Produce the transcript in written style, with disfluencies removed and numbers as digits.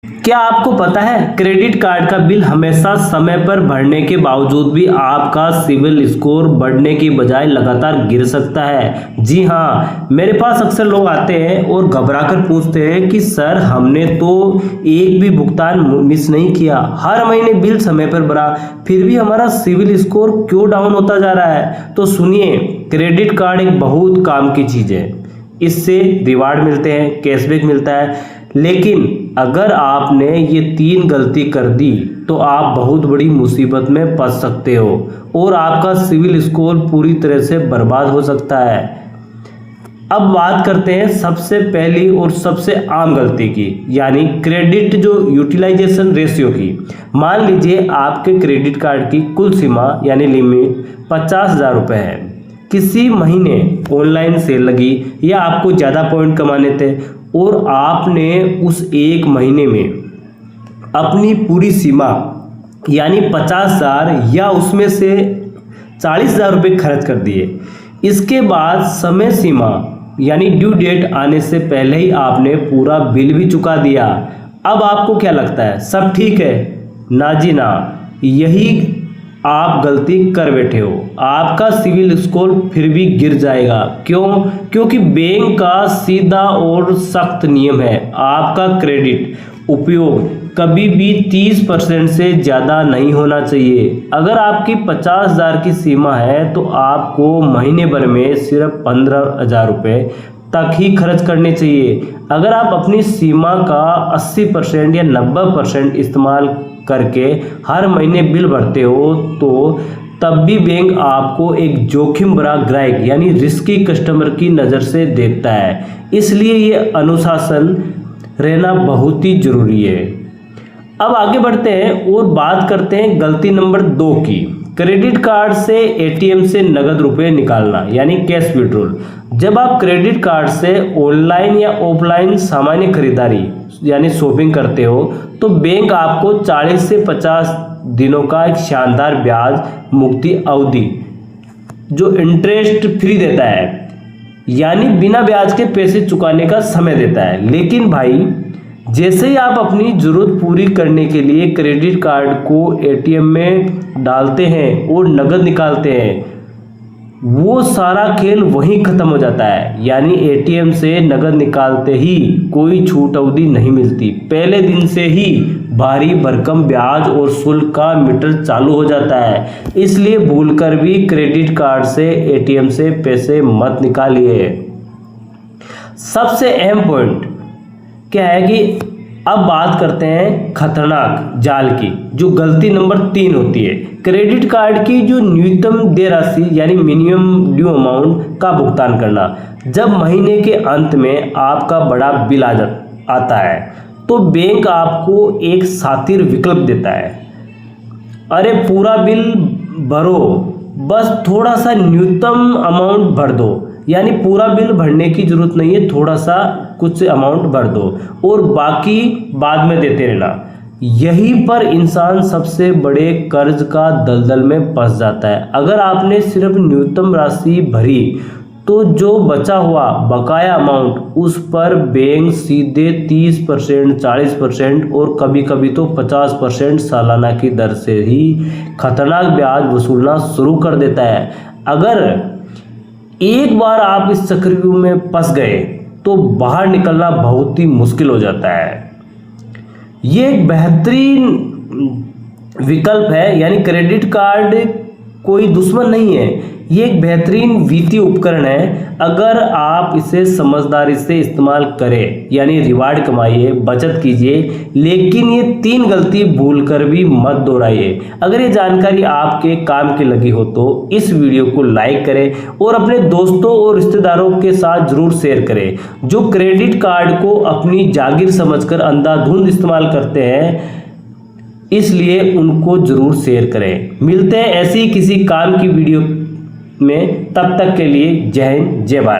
क्या आपको पता है क्रेडिट कार्ड का बिल हमेशा समय पर भरने के बावजूद भी आपका सिविल स्कोर बढ़ने की बजाय लगातार गिर सकता है। जी हाँ, मेरे पास अक्सर लोग आते हैं और घबराकर पूछते हैं कि सर हमने तो एक भी भुगतान मिस नहीं किया, हर महीने बिल समय पर भरा, फिर भी हमारा सिविल स्कोर क्यों डाउन होता जा रहा है। तो सुनिए, क्रेडिट कार्ड एक बहुत काम की चीज़ है। इससे रिवार्ड मिलते हैं, कैशबैक मिलता है, लेकिन अगर आपने ये 3 गलती कर दी तो आप बहुत बड़ी मुसीबत में फंस सकते हो और आपका सिविल स्कोर पूरी तरह से बर्बाद हो सकता है। अब बात करते हैं सबसे पहली और सबसे आम गलती की, यानी क्रेडिट जो यूटिलाइजेशन रेशियो की। मान लीजिए आपके क्रेडिट कार्ड की कुल सीमा यानी लिमिट 50,000 रुपये है। किसी महीने ऑनलाइन सेल लगी या आपको ज़्यादा पॉइंट कमाने थे और आपने उस एक महीने में अपनी पूरी सीमा यानी 50,000 या उसमें से 40,000 रुपये खर्च कर दिए। इसके बाद समय सीमा यानी ड्यू डेट आने से पहले ही आपने पूरा बिल भी चुका दिया। अब आपको क्या लगता है, सब ठीक है? ना जी ना, यही आप गलती कर बैठे हो। आपका सिविल स्कोर फिर भी गिर जाएगा। क्यों? क्योंकि बैंक का सीधा और सख्त नियम है, आपका क्रेडिट उपयोग कभी भी 30% से ज़्यादा नहीं होना चाहिए। अगर आपकी 50,000 की सीमा है तो आपको महीने भर में सिर्फ 15,000 रुपये तक ही खर्च करने चाहिए। अगर आप अपनी सीमा का 80% या 90% इस्तेमाल करके हर महीने बिल भरते हो तो तब भी बैंक आपको एक जोखिम भरा ग्राहक यानी रिस्की कस्टमर की नज़र से देखता है। इसलिए ये अनुशासन रहना बहुत ही ज़रूरी है। अब आगे बढ़ते हैं और बात करते हैं गलती नंबर 2 की, क्रेडिट कार्ड से एटीएम से नगद रुपए निकालना यानी कैश विड्रॉल। जब आप क्रेडिट कार्ड से ऑनलाइन या ऑफलाइन सामान्य खरीदारी यानी शॉपिंग करते हो तो बैंक आपको 40 से 50 दिनों का एक शानदार ब्याज मुक्ति अवधि जो इंटरेस्ट फ्री देता है, यानी बिना ब्याज के पैसे चुकाने का समय देता है। लेकिन भाई, जैसे ही आप अपनी ज़रूरत पूरी करने के लिए क्रेडिट कार्ड को एटीएम में डालते हैं और नगद निकालते हैं, वो सारा खेल वहीं ख़त्म हो जाता है। यानी एटीएम से नगद निकालते ही कोई छूट अवधि नहीं मिलती, पहले दिन से ही भारी भरकम ब्याज और शुल्क का मीटर चालू हो जाता है। इसलिए भूलकर भी क्रेडिट कार्ड से एटीएम से पैसे मत निकालिए। सबसे अहम पॉइंट क्या है कि अब बात करते हैं खतरनाक जाल की, जो गलती नंबर 3 होती है। क्रेडिट कार्ड की जो न्यूनतम देय राशि यानी मिनिमम ड्यू अमाउंट का भुगतान करना। जब महीने के अंत में आपका बड़ा बिल आता है तो बैंक आपको एक शातिर विकल्प देता है, अरे पूरा बिल भरो, बस थोड़ा सा न्यूनतम अमाउंट भर दो। यानी पूरा बिल भरने की जरूरत नहीं है, थोड़ा सा कुछ अमाउंट भर दो और बाकी बाद में देते रहना। यहीं पर इंसान सबसे बड़े कर्ज का दलदल में फंस जाता है। अगर आपने सिर्फ न्यूनतम राशि भरी तो जो बचा हुआ बकाया अमाउंट उस पर बैंक सीधे 30%, 40% और कभी कभी तो 50% सालाना की दर से ही खतरनाक ब्याज वसूलना शुरू कर देता है। अगर एक बार आप इस चक्रव्यूह में फंस गए तो बाहर निकलना बहुत ही मुश्किल हो जाता है। ये एक बेहतरीन विकल्प है, यानी क्रेडिट कार्ड कोई दुश्मन नहीं है, ये एक बेहतरीन वित्तीय उपकरण है। अगर आप इसे समझदारी से इस्तेमाल करें यानी रिवार्ड कमाइए, बचत कीजिए, लेकिन ये 3 गलती भूल कर भी मत दोहराइए। अगर ये जानकारी आपके काम की लगी हो तो इस वीडियो को लाइक करें और अपने दोस्तों और रिश्तेदारों के साथ जरूर शेयर करें जो क्रेडिट कार्ड को अपनी जागीर समझकर अंधाधुंध इस्तेमाल करते हैं, इसलिए उनको जरूर शेयर करें। मिलते हैं ऐसी किसी काम की वीडियो में, तब तक के लिए जय हिंद, जय भारत।